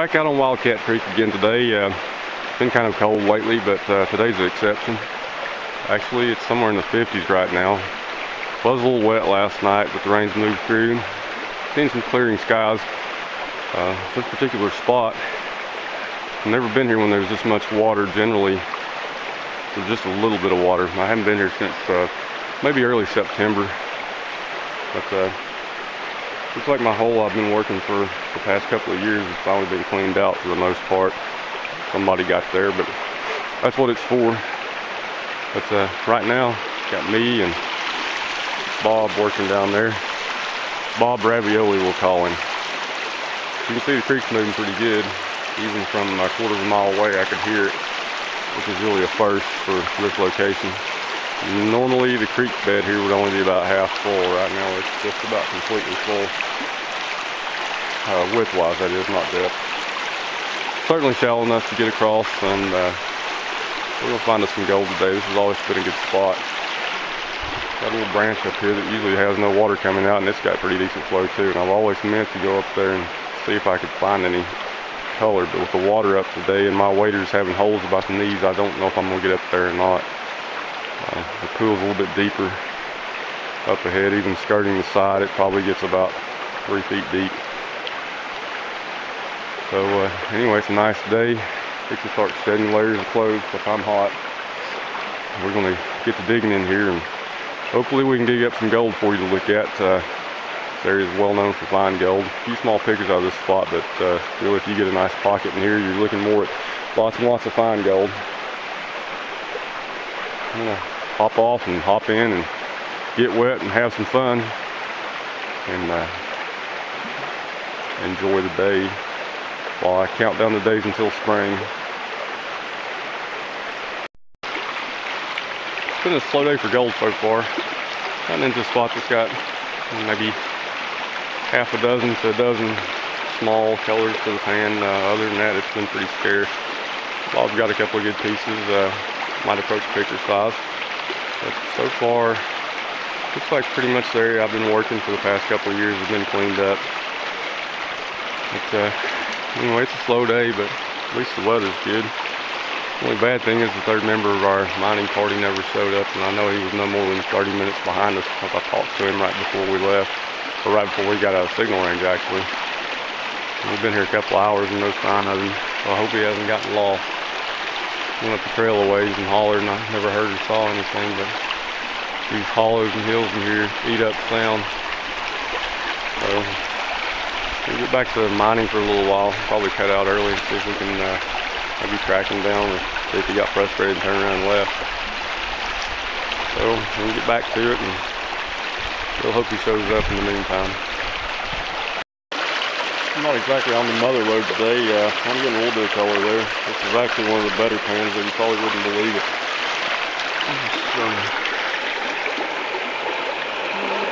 Back out on Wildcat Creek again today. It's been kind of cold lately, but today's the exception. Actually, it's somewhere in the 50s right now. It was a little wet last night, but the rain's moved through. Seen some clearing skies. This particular spot, I've never been here when there's this much water. Generally, there's just a little bit of water. I haven't been here since maybe early September. But looks like my hole I've been working for the past couple of years has finally been cleaned out for the most part. Somebody got there, but that's what it's for. But right now, got me and Bob working down there. Bob Ravioli, we'll call him. You can see the creek's moving pretty good. Even from a quarter of a mile away, I could hear it, which is really a first for this location. Normally, the creek bed here would only be about half full. Right now, it's just about completely full. Width-wise, that is, not depth. Certainly shallow enough to get across, and we're gonna find us some gold today. This has always been a good spot. Got a little branch up here that usually has no water coming out, and it's got pretty decent flow too. And I've always meant to go up there and see if I could find any color, but with the water up today and my waders having holes about the knees, I don't know if I'm gonna get up there or not. The pool's a little bit deeper up ahead, even skirting the side. It probably gets about 3 feet deep. So anyway, it's a nice day. We can start shedding layers of clothes if I'm hot. We're gonna get to digging in here, and hopefully we can dig up some gold for you to look at. This area is well known for fine gold. A few small pictures out of this spot, but really if you get a nice pocket in here, you're looking more at lots and lots of fine gold. I'm gonna hop off and hop in and get wet and have some fun and enjoy the day while I count down the days until spring. It's been a slow day for gold so far. Gotten into a spot that's got maybe half a dozen to a dozen small colors to the pan. Other than that, it's been pretty scarce. Bob's got a couple of good pieces. Might approach picture size. But so far, looks like pretty much the area I've been working for the past couple of years has been cleaned up. But anyway, it's a slow day, but at least the weather's good. The only bad thing is the third member of our mining party never showed up, and I know he was no more than 30 minutes behind us because I talked to him right before we left, or right before we got out of signal range actually. And we've been here a couple hours and no sign of him, so I hope he hasn't gotten lost. Went up the trail a ways and hollered, and I never heard or saw anything, but these hollows and hills in here eat up sound. So we'll get back to mining for a little while. Probably cut out early and see if we can maybe track him down, or see if he got frustrated and turned around and left. So we'll get back to it, and we'll hope he shows up in the meantime. I'm not exactly on the mother lode today. I'm getting a little bit of color there. This is actually one of the better pans, but you probably wouldn't believe it.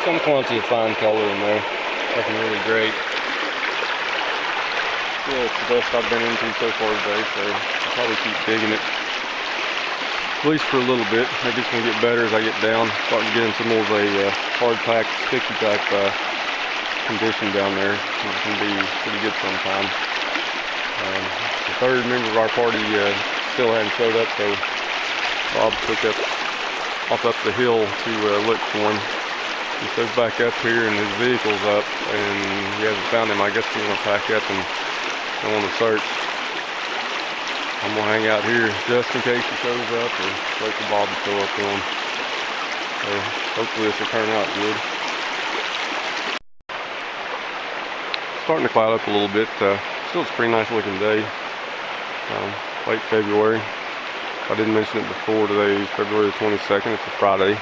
Some quantity of fine color in there. Nothing really great. Yeah, it's the best I've been into so far today, so I'll probably keep digging it. At least for a little bit. Maybe it's going to get better as I get down. Starting to get into more of a hard-packed, sticky type condition down there. It can be pretty good sometimes. The third member of our party still hadn't showed up, so Bob took off up the hill to look for him. He goes back up here and his vehicle's up, and he hasn't found him. I guess he's going to pack up and go on the search. I'm going to hang out here just in case he shows up, or wait for Bob to show up to him. So hopefully this will turn out good. Starting to cloud up a little bit. Still it's a pretty nice looking day. Late February. I didn't mention it before, today is February the 22nd. It's a Friday.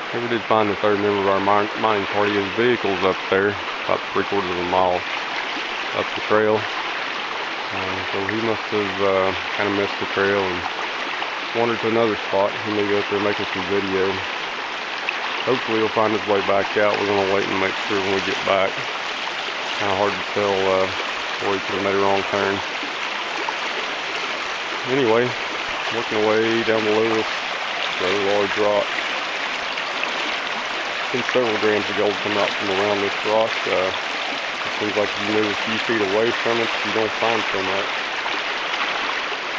We did find the third member of our mining party. His vehicle's up there, about 3/4 of a mile up the trail. So he must have kind of missed the trail and wandered to another spot. He may go up there making some video. Hopefully he'll find his way back out. We're going to wait and make sure when we get back. Kind of hard to tell where he could have made a wrong turn. Anyway, working away down below this very large rock. Been several grams of gold come out from around this rock. Seems like if you move a few feet away from it, you don't find so much.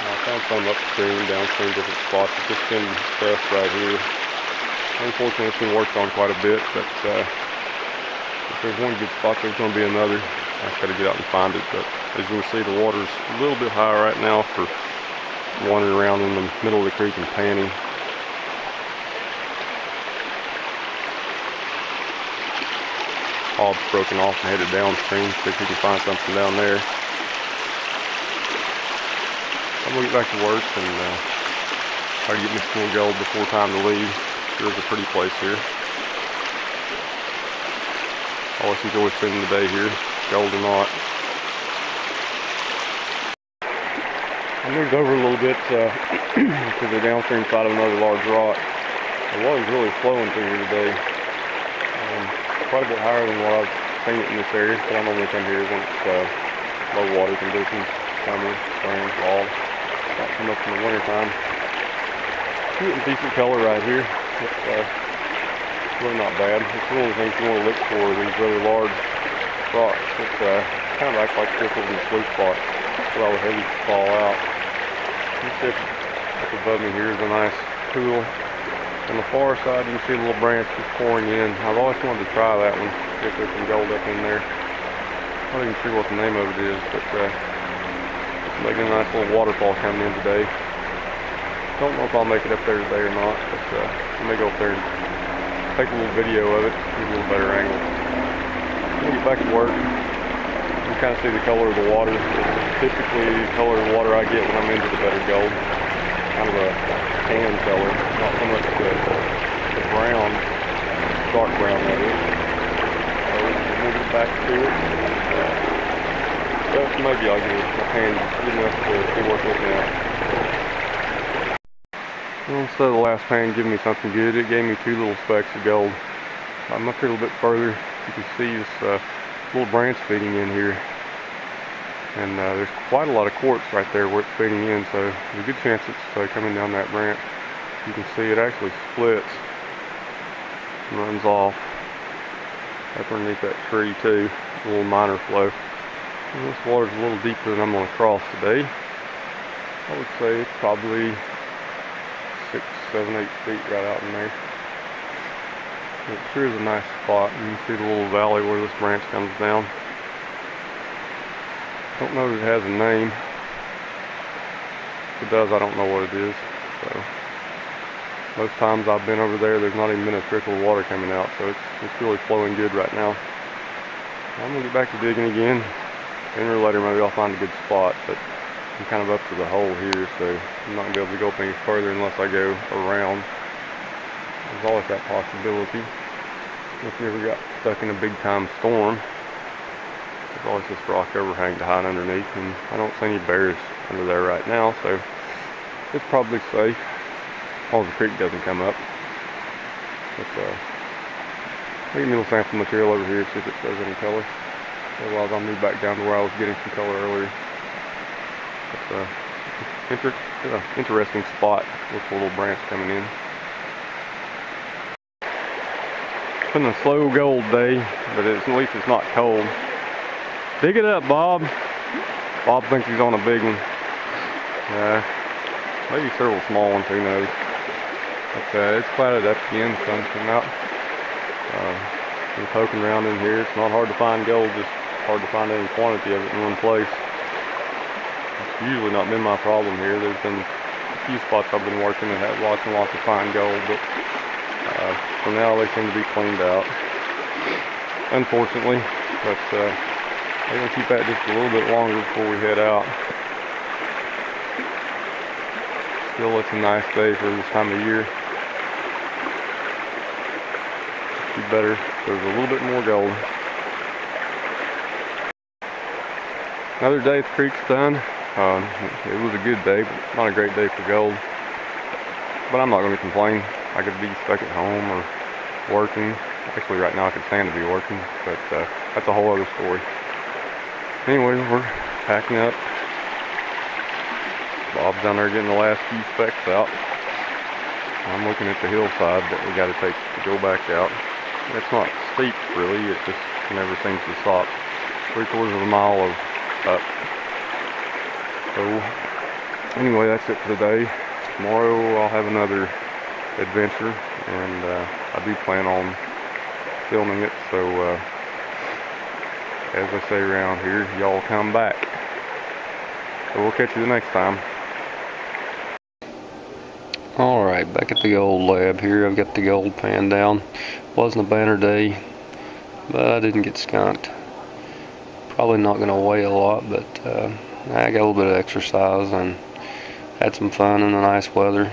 I found some upstream, downstream, different spots. It's just been best right here. Unfortunately, it's been worked on quite a bit, but if there's one good spot, there's going to be another. I just got to get out and find it. But as you can see, the water's a little bit high right now for wandering around in the middle of the creek and panning. Bob's broken off and headed downstream, see if he can find something down there. I'm going to get back to work and try to get me some more gold before time to leave. Sure is a pretty place here. Always enjoy spending the day here, gold or not. I moved over a little bit to the downstream side of another large rock. The water's really flowing through here today. Quite a bit higher than what I've seen it in this area, but I normally come here when it's low water conditions, summer, spring, fall. Not so much in the winter time. Getting decent color right here. It's really not bad. It's one of the things you want to look for, these really large rocks. It kind of acts like crystals in the sluice spot. That's where all the heavies fall out. This up above me here is a nice pool. On the far side, you can see a little branch just pouring in. I've always wanted to try that one, see if there's some gold up in there. Not even sure what the name of it is, but it's making a nice little waterfall coming in today. Don't know if I'll make it up there today or not, but I may go up there and take a little video of it, get a little better angle. I'm going to get back to work. You can kind of see the color of the water. Typically, the color of the water I get when I'm into the better gold. Kind of a tan color, not so much the brown, dark brown that is. So we'll get back to it. But maybe I'll get my hand good enough to work with now. Well, instead of the last pan giving me something good, it gave me two little specks of gold. I'm up here a little bit further. You can see this little branch feeding in here. And there's quite a lot of quartz right there where it's feeding in, so there's a good chance it's coming down that branch. You can see it actually splits and runs off up underneath that tree too, a little minor flow. And this water's a little deeper than I'm going to cross today. I would say it's probably 6, 7, 8 feet right out in there. It sure is a nice spot. You can see the little valley where this branch comes down. Don't know if it has a name. If it does, I don't know what it is. So most times I've been over there, there's not even been a trickle of water coming out, so it's really flowing good right now. I'm gonna get back to digging again. Sooner or later, maybe I'll find a good spot, but I'm kind of up to the hole here, so I'm not gonna be able to go up any further unless I go around. There's always that possibility. If you ever got stuck in a big time storm, there's always this rock overhang to hide underneath, and I don't see any bears under there right now, so it's probably safe. As long as the creek doesn't come up. But I'll get me a little sample material over here, see if it shows any color. Otherwise I'll move back down to where I was getting some color earlier. But interesting spot with a little branch coming in. It's been a slow gold day, but at least it's not cold. Dig it up, Bob. Bob thinks he's on a big one. Maybe several small ones, who knows. But it's clouded up again, the sun's coming out. Been poking around in here. It's not hard to find gold, just hard to find any quantity of it in one place. It's usually not been my problem here. There's been a few spots I've been working that have lots and lots of fine gold, but for now they seem to be cleaned out, unfortunately. But I'm going to keep that just a little bit longer before we head out. Still, it's a nice day for this time of year. Be better if there's a little bit more gold. Another day at the creek's done. It was a good day, but not a great day for gold. But I'm not going to complain. I could be stuck at home or working. Actually, right now I could stand to be working, but that's a whole other story. Anyway, we're packing up. Bob's down there getting the last few specks out. I'm looking at the hillside that we got to take to go back out. It's not steep really, it just never seems to stop 3/4 of a mile of up. So anyway, that's it for today. Tomorrow I'll have another adventure, and I do plan on filming it, so as I say around here, y'all come back. So we'll catch you the next time. Alright, back at the old lab here. I've got the gold pan down. Wasn't a banner day, but I didn't get skunked. Probably not going to weigh a lot, but I got a little bit of exercise and had some fun in the nice weather,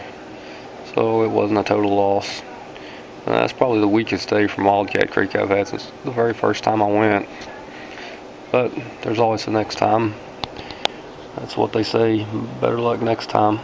so it wasn't a total loss. That's probably the weakest day from Wildcat Creek I've had since the very first time I went, but there's always the next time. That's what they say, better luck next time.